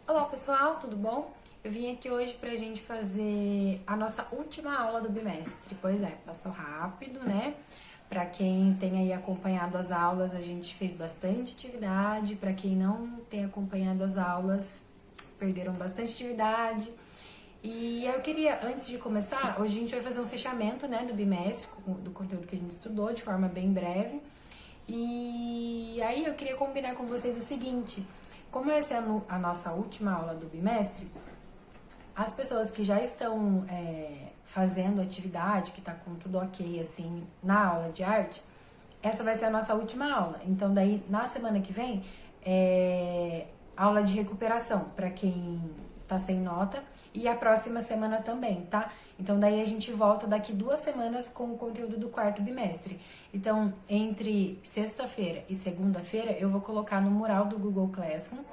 Olá pessoal, tudo bom? Eu vim aqui hoje pra gente fazer a nossa última aula do bimestre. Pois é, passou rápido, né? Pra quem tem aí acompanhado as aulas, a gente fez bastante atividade. Pra quem não tem acompanhado as aulas, perderam bastante atividade. E eu queria, antes de começar, hoje a gente vai fazer um fechamento, né, do bimestre, do conteúdo que a gente estudou, de forma bem breve. E aí eu queria combinar com vocês o seguinte: como essa é a nossa última aula do bimestre, as pessoas que já estão fazendo atividade, que tá com tudo ok, assim, na aula de arte, essa vai ser a nossa última aula. Então, daí, na semana que vem, aula de recuperação, para quem tá sem nota, e a próxima semana também, tá? Então, daí a gente volta daqui 2 semanas com o conteúdo do quarto bimestre. Então, entre sexta-feira e segunda-feira, eu vou colocar no mural do Google Classroom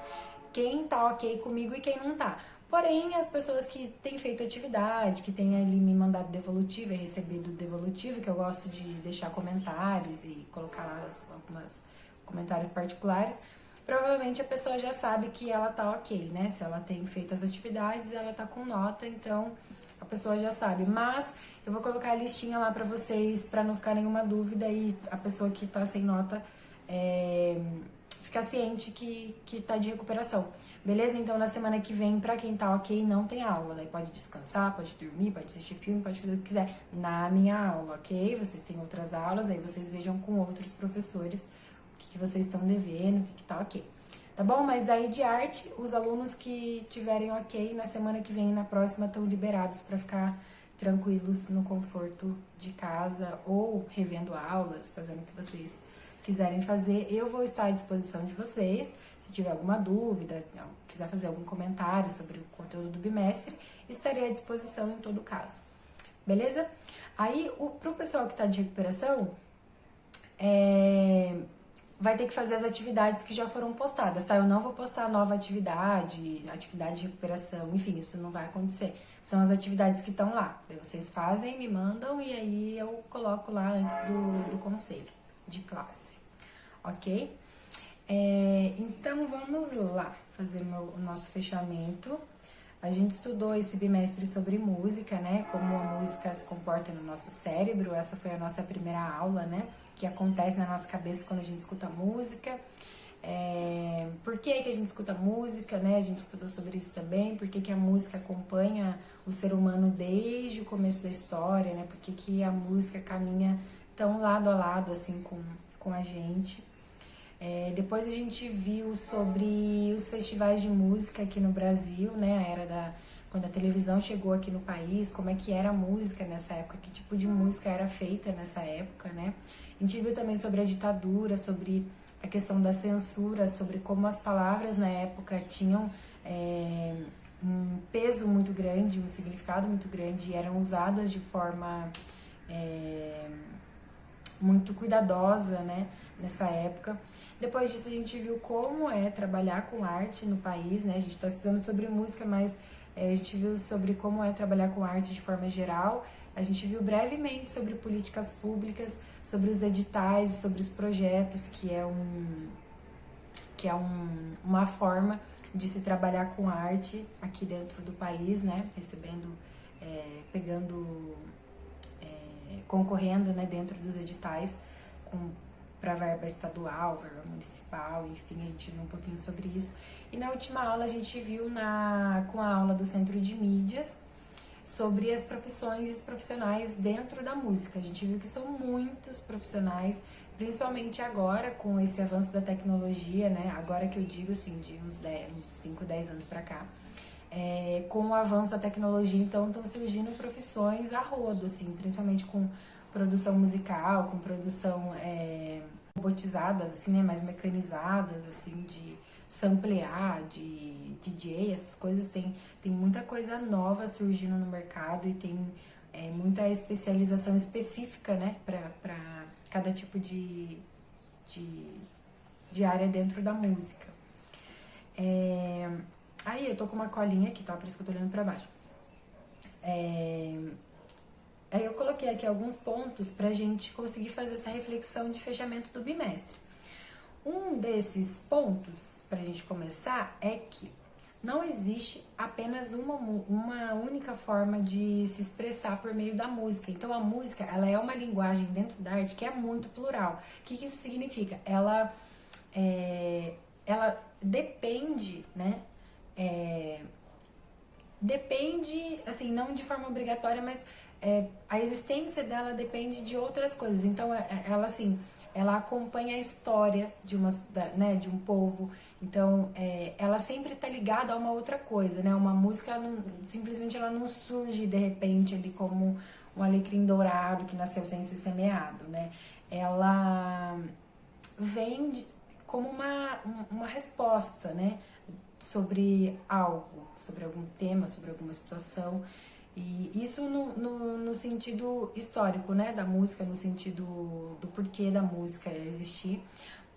quem tá ok comigo e quem não tá. Porém, as pessoas que têm feito atividade, que têm ali me mandado devolutiva e recebido devolutiva, que eu gosto de deixar comentários e colocar lá algumas comentários particulares, provavelmente a pessoa já sabe que ela tá ok, né? Se ela tem feito as atividades, ela tá com nota, então a pessoa já sabe. Mas eu vou colocar a listinha lá pra vocês, pra não ficar nenhuma dúvida e a pessoa que tá sem nota ficar ciente que tá de recuperação. Beleza? Então na semana que vem, pra quem tá ok, não tem aula. Daí pode descansar, pode dormir, pode assistir filme, pode fazer o que quiser na minha aula, ok? Vocês têm outras aulas, aí vocês vejam com outros professores o que vocês estão devendo, o que tá ok. Tá bom? Mas daí de arte, os alunos que tiverem ok, na semana que vem e na próxima estão liberados para ficar tranquilos no conforto de casa ou revendo aulas, fazendo o que vocês quiserem fazer. Eu vou estar à disposição de vocês. Se tiver alguma dúvida, quiser fazer algum comentário sobre o conteúdo do bimestre, estarei à disposição em todo caso. Beleza? Aí, pro pessoal que está de recuperação, vai ter que fazer as atividades que já foram postadas, tá? Eu não vou postar nova atividade de recuperação, enfim, isso não vai acontecer. São as atividades que estão lá. Daí vocês fazem, me mandam e aí eu coloco lá antes do conselho de classe, ok? Então vamos lá fazer o nosso fechamento. A gente estudou esse bimestre sobre música, né? Como a música se comporta no nosso cérebro. Essa foi a nossa primeira aula, né? Que acontece na nossa cabeça quando a gente escuta música. Por que a gente escuta música, né? A gente estudou sobre isso também. Por que a música acompanha o ser humano desde o começo da história, né? Por que a música caminha tão lado a lado, assim, com a gente. Depois a gente viu sobre os festivais de música aqui no Brasil, né? Quando a televisão chegou aqui no país, como é que era a música nessa época, que tipo de música era feita nessa época, né? A gente viu também sobre a ditadura, sobre a questão da censura, sobre como as palavras na época tinham um peso muito grande, um significado muito grande e eram usadas de forma muito cuidadosa, né, nessa época. Depois disso a gente viu como é trabalhar com arte no país, né, a gente está estudando sobre música, mas a gente viu sobre como é trabalhar com arte de forma geral, a gente viu brevemente sobre políticas públicas, sobre os editais, sobre os projetos, que é uma forma de se trabalhar com arte aqui dentro do país, né, concorrendo, né, dentro dos editais para verba estadual, verba municipal, enfim, a gente viu um pouquinho sobre isso. E na última aula a gente viu com a aula do Centro de Mídias sobre as profissões e os profissionais dentro da música. A gente viu que são muitos profissionais, principalmente agora com esse avanço da tecnologia, né? Agora que eu digo assim, de uns 5, 10 anos para cá. Com o avanço da tecnologia, então estão surgindo profissões a rodo, assim, principalmente com produção musical, com produção robotizadas, assim, né, mais mecanizadas, assim, de samplear, de DJ, essas coisas, tem muita coisa nova surgindo no mercado e tem muita especialização específica, né, para cada tipo de área dentro da música. Aí eu tô com uma colinha aqui, tá? Por isso que eu tô olhando pra baixo. Aí eu coloquei aqui alguns pontos pra gente conseguir fazer essa reflexão de fechamento do bimestre. Um desses pontos, pra gente começar, é que não existe apenas uma única forma de se expressar por meio da música. Então a música, ela é uma linguagem dentro da arte que é muito plural. O que isso significa? Ela depende, né? Depende, assim, não de forma obrigatória, mas a existência dela depende de outras coisas. Então, ela, assim, ela acompanha a história de um povo. Então, ela sempre está ligada a uma outra coisa, né? Uma música, simplesmente, ela não surge, de repente, ali como um alecrim dourado que nasceu sem ser semeado, né? Ela vem como uma resposta, né? Sobre algo, sobre algum tema, sobre alguma situação. E isso no sentido histórico, né, da música, no sentido do porquê da música existir.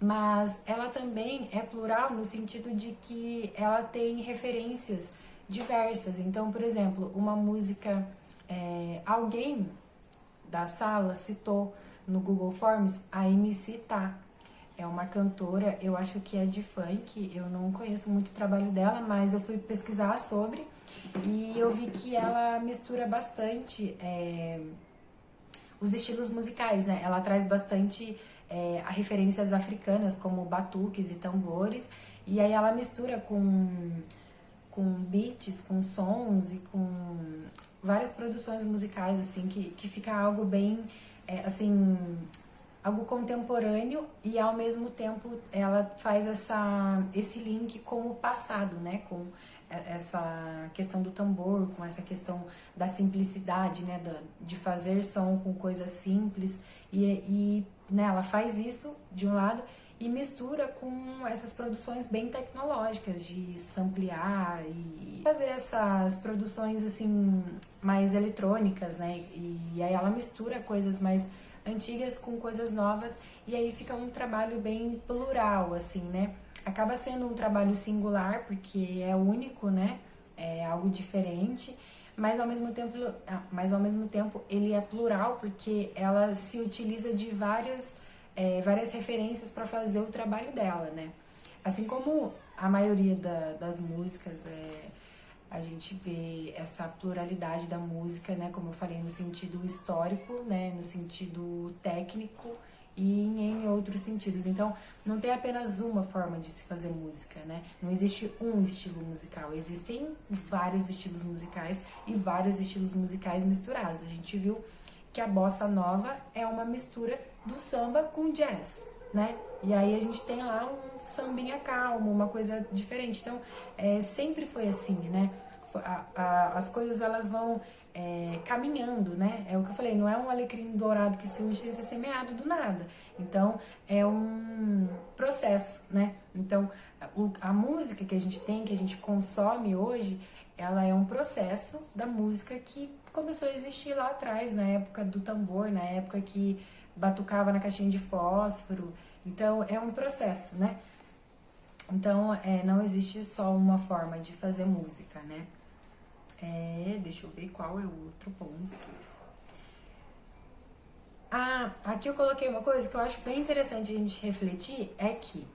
Mas ela também é plural no sentido de que ela tem referências diversas. Então, por exemplo, uma música, alguém da sala citou no Google Forms a MC Tá. É uma cantora, eu acho que é de funk, eu não conheço muito o trabalho dela, mas eu fui pesquisar sobre e eu vi que ela mistura bastante os estilos musicais, né? Ela traz bastante a referências africanas, como batuques e tambores, e aí ela mistura com beats, com sons e com várias produções musicais, assim, que fica algo bem, assim, algo contemporâneo e ao mesmo tempo ela faz esse link com o passado, né? Com essa questão do tambor, com essa questão da simplicidade, né? De fazer som com coisas simples e né, ela faz isso de um lado e mistura com essas produções bem tecnológicas de samplear e fazer essas produções assim mais eletrônicas, né? E aí ela mistura coisas mais antigas com coisas novas e aí fica um trabalho bem plural, assim, né? Acaba sendo um trabalho singular porque é único, né? É algo diferente, mas ao mesmo tempo ele é plural porque ela se utiliza de várias referências para fazer o trabalho dela, né? Assim como a maioria das músicas a gente vê essa pluralidade da música, né, como eu falei, no sentido histórico, né, no sentido técnico e em outros sentidos. Então, não tem apenas uma forma de se fazer música, né? Não existe um estilo musical, existem vários estilos musicais e vários estilos musicais misturados. A gente viu que a bossa nova é uma mistura do samba com jazz, né? E aí a gente tem lá um sambinha calmo, uma coisa diferente. Então, sempre foi assim, né? As coisas, elas vão caminhando, né? É o que eu falei, não é um alecrim dourado que surge sem ser semeado do nada. Então, é um processo, né? Então, a música que a gente tem, que a gente consome hoje, ela é um processo da música que começou a existir lá atrás, na época do tambor, na época que batucava na caixinha de fósforo. Então, é um processo, né? Então, não existe só uma forma de fazer música, né? Deixa eu ver qual é o outro ponto. Aqui eu coloquei uma coisa que eu acho bem interessante a gente refletir, é que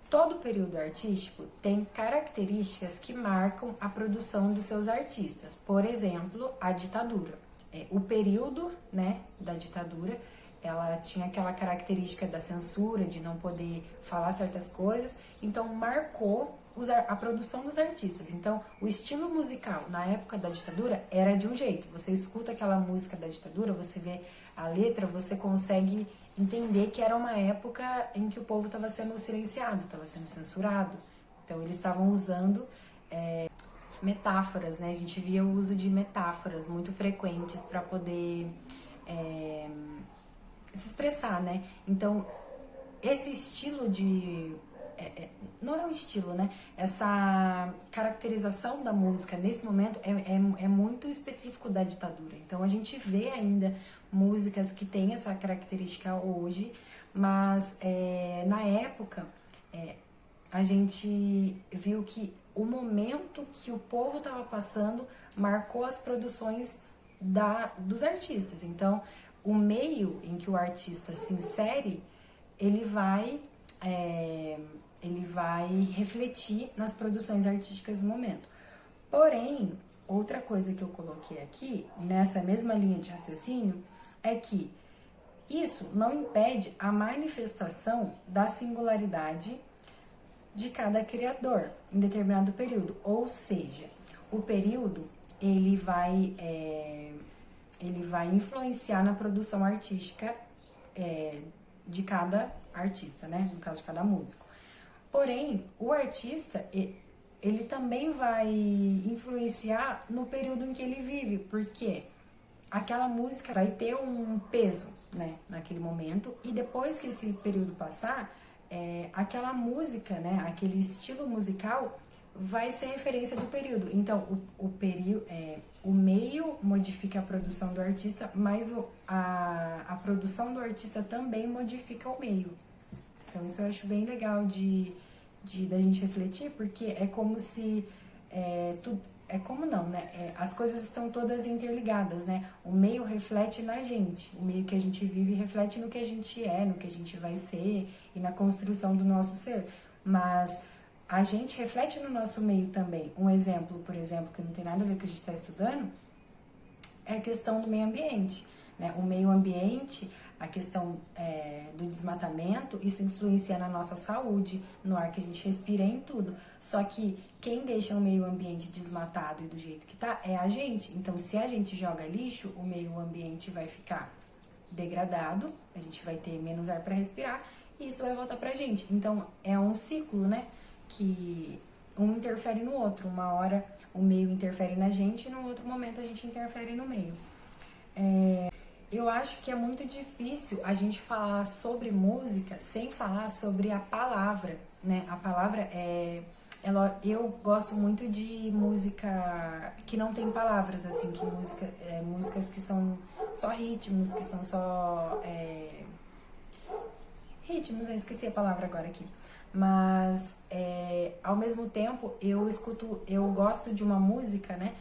todo período artístico tem características que marcam a produção dos seus artistas. Por exemplo, a ditadura. O período, né, da ditadura, ela tinha aquela característica da censura, de não poder falar certas coisas, então marcou a produção dos artistas. Então, o estilo musical na época da ditadura era de um jeito. Você escuta aquela música da ditadura, você vê a letra, você consegue entender que era uma época em que o povo estava sendo silenciado, estava sendo censurado. Então, eles estavam usando metáforas, né? A gente via o uso de metáforas muito frequentes para poder se expressar, né? Então, esse estilo de... não é um estilo, né? Essa caracterização da música nesse momento é muito específico da ditadura. Então, a gente vê ainda músicas que têm essa característica hoje, mas na época a gente viu que o momento que o povo estava passando marcou as produções dos artistas. Então, o meio em que o artista se insere, ele vai ele vai refletir nas produções artísticas do momento. Porém, outra coisa que eu coloquei aqui, nessa mesma linha de raciocínio, é que isso não impede a manifestação da singularidade de cada criador em determinado período. Ou seja, o período ele vai influenciar na produção artística de cada artista, né? No caso de cada músico. Porém, o artista, ele também vai influenciar no período em que ele vive, porque aquela música vai ter um peso, né, naquele momento, e depois que esse período passar, aquela música, né, aquele estilo musical vai ser referência do período. Então, o meio modifica a produção do artista, mas a produção do artista também modifica o meio. Então, isso eu acho bem legal da gente refletir, porque é como se as coisas estão todas interligadas, né? O meio reflete na gente, o meio que a gente vive reflete no que a gente é, no que a gente vai ser e na construção do nosso ser. Mas a gente reflete no nosso meio também. Um exemplo, por exemplo, que não tem nada a ver com o que a gente está estudando, é a questão do meio ambiente, né? O meio ambiente, a questão do desmatamento, isso influencia na nossa saúde, no ar que a gente respira, em tudo. Só que quem deixa o meio ambiente desmatado e do jeito que tá é a gente. Então, se a gente joga lixo, o meio ambiente vai ficar degradado, a gente vai ter menos ar para respirar e isso vai voltar pra gente. Então, é um ciclo, né? Que um interfere no outro. Uma hora o meio interfere na gente e no outro momento a gente interfere no meio. Eu acho que é muito difícil a gente falar sobre música sem falar sobre a palavra, né? A palavra eu gosto muito de música que não tem palavras, assim, que músicas que são só ritmos, que são só ritmos, eu esqueci a palavra agora aqui. Mas, ao mesmo tempo, eu gosto de uma música, né?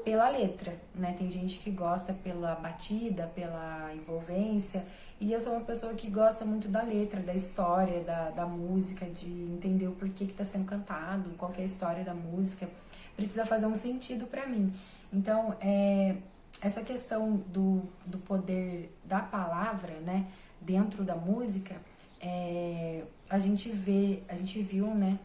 Pela letra, né? Tem gente que gosta pela batida, pela envolvência, e eu sou uma pessoa que gosta muito da letra, da história, da música, de entender o porquê que tá sendo cantado, qual que é a história da música, precisa fazer um sentido pra mim. Então, essa questão do poder da palavra, né, dentro da música, a gente viu, né,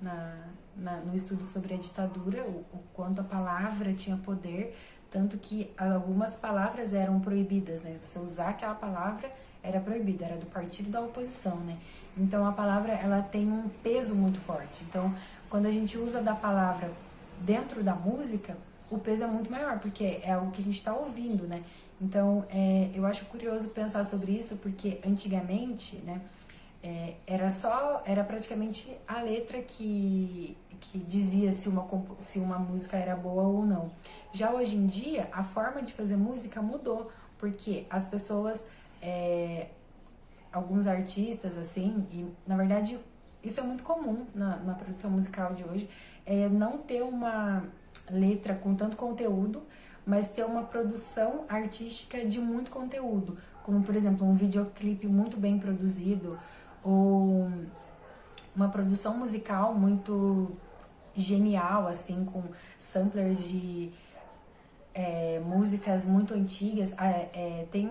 no estudo sobre a ditadura, o quanto a palavra tinha poder, tanto que algumas palavras eram proibidas, né? Você usar aquela palavra era proibida, era do partido da oposição, né? Então a palavra, ela tem um peso muito forte. Então, quando a gente usa da palavra dentro da música, o peso é muito maior, porque é algo que a gente está ouvindo, né? Então, eu acho curioso pensar sobre isso, porque antigamente, né, era praticamente a letra que dizia se uma música era boa ou não. Já hoje em dia, a forma de fazer música mudou, porque as pessoas, alguns artistas, assim, e na verdade isso é muito comum na produção musical de hoje, não ter uma letra com tanto conteúdo, mas ter uma produção artística de muito conteúdo, como, por exemplo, um videoclipe muito bem produzido, ou uma produção musical muito genial, assim, com samplers de músicas muito antigas. Tem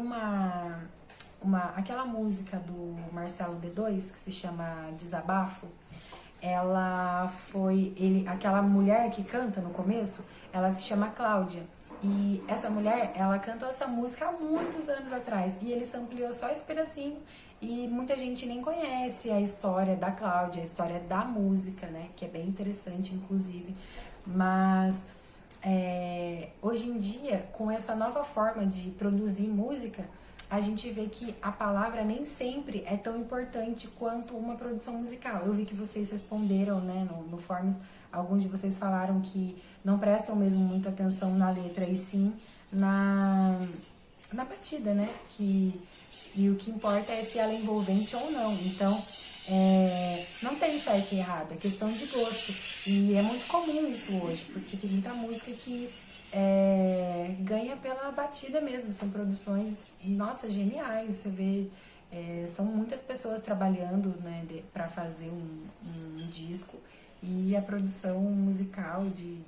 aquela música do Marcelo D2 que se chama Desabafo. Aquela mulher que canta no começo, ela se chama Cláudia. E essa mulher, ela cantou essa música há muitos anos atrás. E ele sampleou só esse pedacinho. E muita gente nem conhece a história da Cláudia, a história da música, né? Que é bem interessante, inclusive. Mas, hoje em dia, com essa nova forma de produzir música, a gente vê que a palavra nem sempre é tão importante quanto uma produção musical. Eu vi que vocês responderam, né, no Forms, alguns de vocês falaram que não prestam mesmo muita atenção na letra, e sim na batida, né? E o que importa é se ela é envolvente ou não. Então, não tem certo e errado, é questão de gosto. E é muito comum isso hoje, porque tem muita música que ganha pela batida mesmo. São produções, nossa, geniais. Você vê São muitas pessoas trabalhando, né, para fazer um disco, e a produção musical de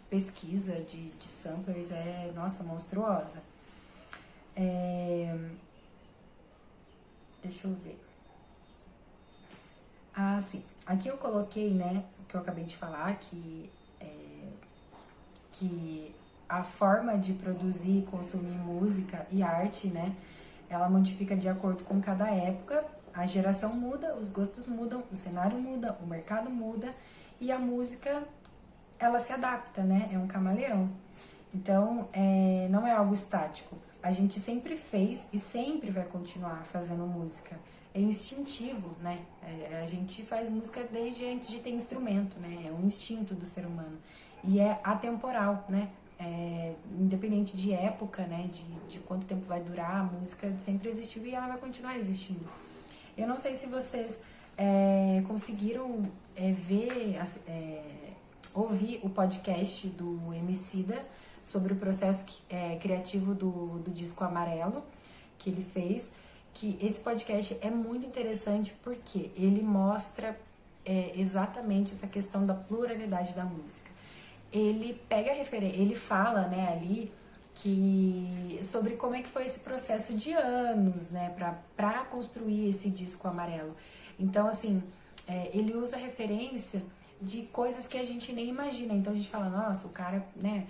pesquisa de samplers é, nossa, monstruosa. Deixa eu ver. Ah, sim. Aqui eu coloquei, né, o que eu acabei de falar, que a forma de produzir e consumir música e arte, né, ela modifica de acordo com cada época, a geração muda, os gostos mudam, o cenário muda, o mercado muda, e a música, ela se adapta, né, é um camaleão. Então, não é algo estático. A gente sempre fez e sempre vai continuar fazendo música. É instintivo, né? A gente faz música desde antes de ter instrumento, né? É um instinto do ser humano. E é atemporal, né? Independente de época, né? De quanto tempo vai durar, a música sempre existiu e ela vai continuar existindo. Eu não sei se vocês conseguiram ouvir o podcast do Emicida sobre o processo criativo do disco Amarelo que ele fez, que esse podcast é muito interessante porque ele mostra exatamente essa questão da pluralidade da música. Ele pega a referência, ele fala, né, ali sobre como é que foi esse processo de anos, né, para construir esse disco Amarelo. Então, assim, ele usa referência de coisas que a gente nem imagina. Então a gente fala, nossa, o cara, né,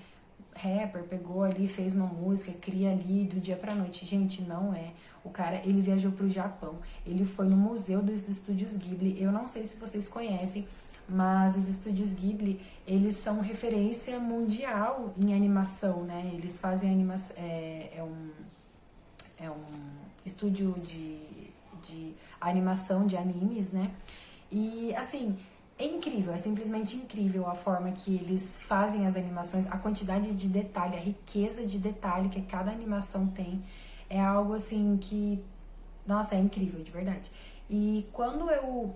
rapper, pegou ali, fez uma música, cria ali do dia pra noite. Gente, não é. O cara, ele viajou pro Japão, ele foi no Museu dos Estúdios Ghibli. Eu não sei se vocês conhecem, mas os Estúdios Ghibli, eles são referência mundial em animação, né? Eles fazem animação, é um estúdio de animação de animes, né? E, assim, é incrível, é simplesmente incrível a forma que eles fazem as animações, a quantidade de detalhe, a riqueza de detalhe que cada animação tem. É algo assim que, nossa, é incrível, de verdade. E quando eu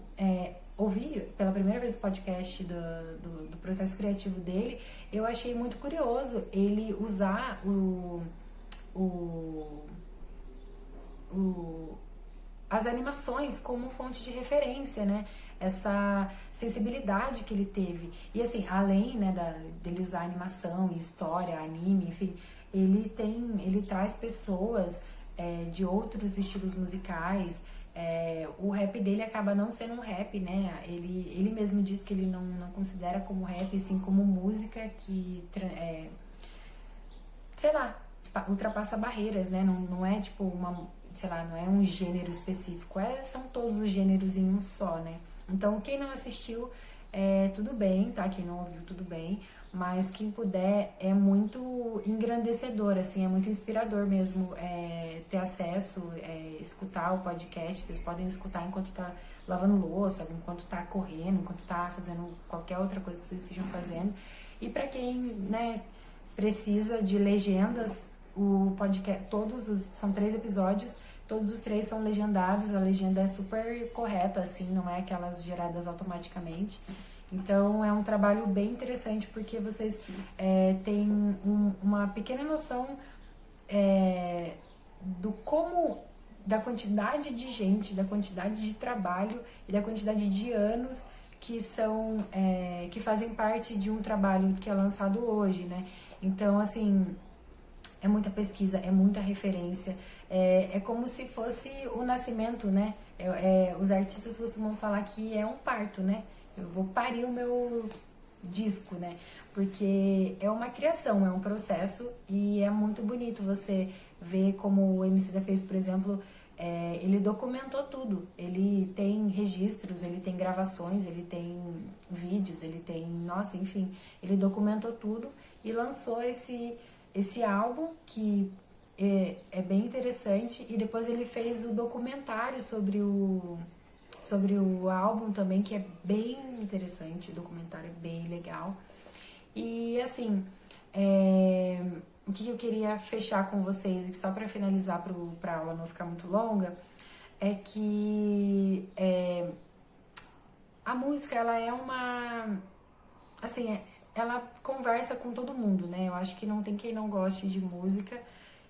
ouvi pela primeira vez o podcast do processo criativo dele, eu achei muito curioso ele usar as animações como fonte de referência, né? Essa sensibilidade que ele teve. E assim, além, né, dele usar animação, história, anime, enfim, ele traz pessoas de outros estilos musicais. O rap dele acaba não sendo um rap, né? Ele mesmo diz que ele não considera como rap, sim como música que, sei lá, ultrapassa barreiras, né? Não é tipo sei lá, não é um gênero específico, são todos os gêneros em um só, né? Então, quem não assistiu, tudo bem, tá? Quem não ouviu, tudo bem. Mas quem puder, é muito engrandecedor, assim, é muito inspirador mesmo ter acesso, escutar o podcast. Vocês podem escutar enquanto tá lavando louça, enquanto tá correndo, enquanto tá fazendo qualquer outra coisa que vocês estejam fazendo. E para quem, né, precisa de legendas, o podcast, são 3 episódios, todos os 3 são legendados, a legenda é super correta, assim, não é aquelas geradas automaticamente. Então é um trabalho bem interessante porque vocês têm uma pequena noção da quantidade de gente, da quantidade de trabalho e da quantidade de anos que fazem parte de um trabalho que é lançado hoje, né? Então, assim, é muita pesquisa, é muita referência, é como se fosse o nascimento, né? Os artistas costumam falar que é um parto, né? Eu vou parir o meu disco, né? Porque é uma criação, é um processo e é muito bonito você ver como o Emicida fez, por exemplo, ele documentou tudo. Ele tem registros, ele tem gravações, ele tem vídeos, ele tem, nossa, enfim, ele documentou tudo e lançou esse álbum que é bem interessante, e depois ele fez o documentário sobre o álbum também, que é bem interessante, o documentário é bem legal. E assim, o que eu queria fechar com vocês, e só para finalizar, para a aula não ficar muito longa, é que a música, ela é assim, ela conversa com todo mundo, né? Eu acho que não tem quem não goste de música,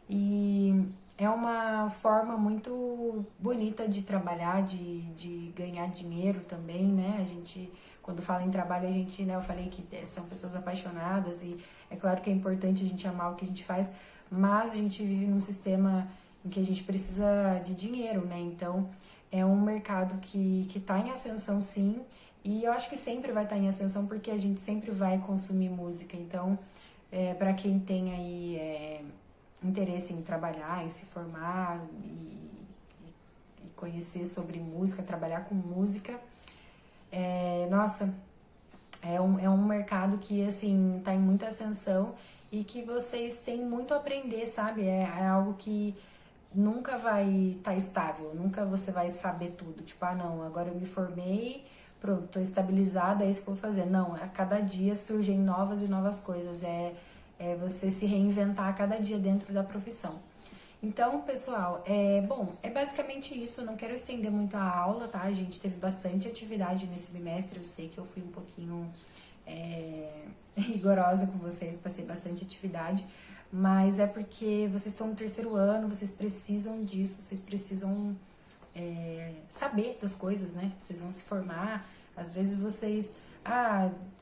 e é uma forma muito bonita de trabalhar, de ganhar dinheiro também, né? A gente, quando fala em trabalho, a gente, né, eu falei que são pessoas apaixonadas e é claro que é importante a gente amar o que a gente faz, mas a gente vive num sistema em que a gente precisa de dinheiro, né? Então, é um mercado que tá em ascensão, sim, e eu acho que sempre vai estar em ascensão porque a gente sempre vai consumir música. Então, para quem tem aí interesse em trabalhar, em se formar e conhecer sobre música, trabalhar com música, nossa, é um mercado que, assim, tá em muita ascensão e que vocês têm muito a aprender, sabe? É algo que nunca vai estar estável, nunca você vai saber tudo. Tipo, ah, não, agora eu me formei, pronto, tô estabilizada, é isso que eu vou fazer. Não, a cada dia surgem novas e novas coisas. É você se reinventar a cada dia dentro da profissão. Então, pessoal, bom, é basicamente isso. Eu não quero estender muito a aula, tá? A gente teve bastante atividade nesse bimestre. Eu sei que eu fui um pouquinho rigorosa com vocês, passei bastante atividade, mas é porque vocês estão no terceiro ano, vocês precisam disso, vocês precisam saber das coisas, né? Vocês vão se formar, às vezes vocês,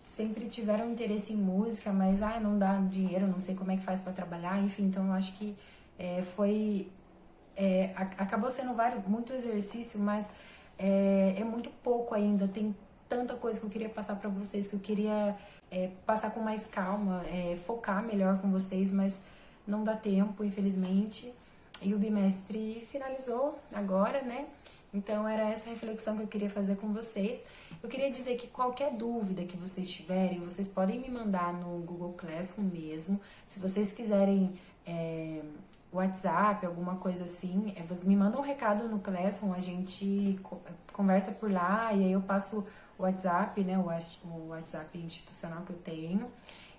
sempre tiveram interesse em música, mas, não dá dinheiro, não sei como é que faz para trabalhar, enfim, então eu acho que acabou sendo muito exercício, mas é muito pouco ainda, tem tanta coisa que eu queria passar para vocês, que eu queria passar com mais calma, focar melhor com vocês, mas não dá tempo, infelizmente. E o bimestre finalizou agora, né? Então era essa reflexão que eu queria fazer com vocês. Eu queria dizer que qualquer dúvida que vocês tiverem, vocês podem me mandar no Google Classroom mesmo. Se vocês quiserem WhatsApp, alguma coisa assim, me manda um recado no Classroom, a gente conversa por lá e aí eu passo o WhatsApp, né, o WhatsApp institucional que eu tenho,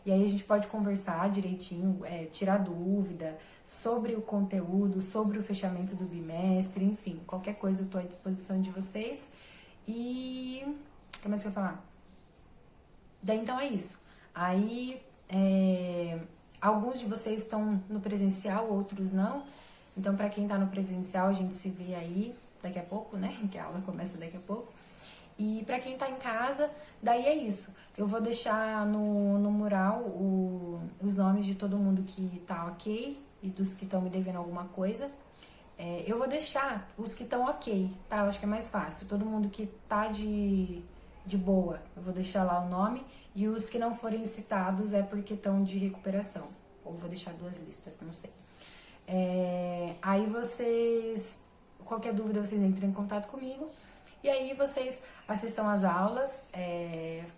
e aí a gente pode conversar direitinho, tirar dúvida sobre o conteúdo, sobre o fechamento do bimestre, enfim, qualquer coisa eu tô à disposição de vocês. E o que mais que eu ia falar? Daí então é isso. Aí alguns de vocês estão no presencial, outros não. Então, para quem tá no presencial, a gente se vê aí daqui a pouco, né? Que a aula começa daqui a pouco. E para quem tá em casa, daí é isso. Eu vou deixar no mural os nomes de todo mundo que tá ok e dos que estão me devendo alguma coisa. Eu vou deixar os que estão ok, tá? Eu acho que é mais fácil. Todo mundo que tá de boa, eu vou deixar lá o nome. E os que não forem citados é porque estão de recuperação. Ou vou deixar 2 listas, não sei. Aí vocês, qualquer dúvida, vocês entrem em contato comigo. E aí vocês assistam às aulas,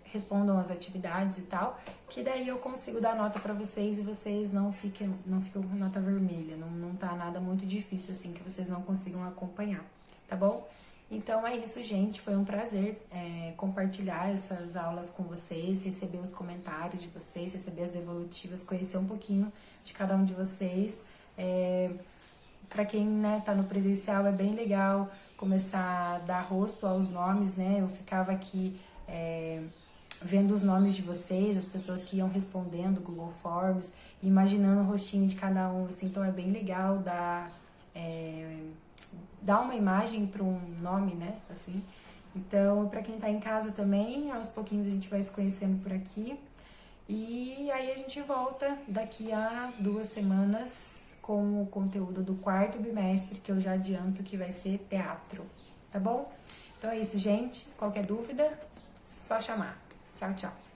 respondam às atividades e tal, que daí eu consigo dar nota pra vocês e vocês não fiquem com nota vermelha. Não tá nada muito difícil assim que vocês não consigam acompanhar, tá bom? Então é isso, gente. Foi um prazer compartilhar essas aulas com vocês, receber os comentários de vocês, receber as devolutivas, conhecer um pouquinho de cada um de vocês. Para quem, né, tá no presencial, é bem legal começar a dar rosto aos nomes, né? Eu ficava aqui vendo os nomes de vocês, as pessoas que iam respondendo o Google Forms, imaginando o rostinho de cada um, assim, então é bem legal dar uma imagem para um nome, né, assim. Então, para quem tá em casa também, aos pouquinhos a gente vai se conhecendo por aqui. E aí a gente volta daqui a 2 semanas com o conteúdo do 4º bimestre, que eu já adianto que vai ser teatro, tá bom? Então é isso, gente. Qualquer dúvida, só chamar. Tchau, tchau.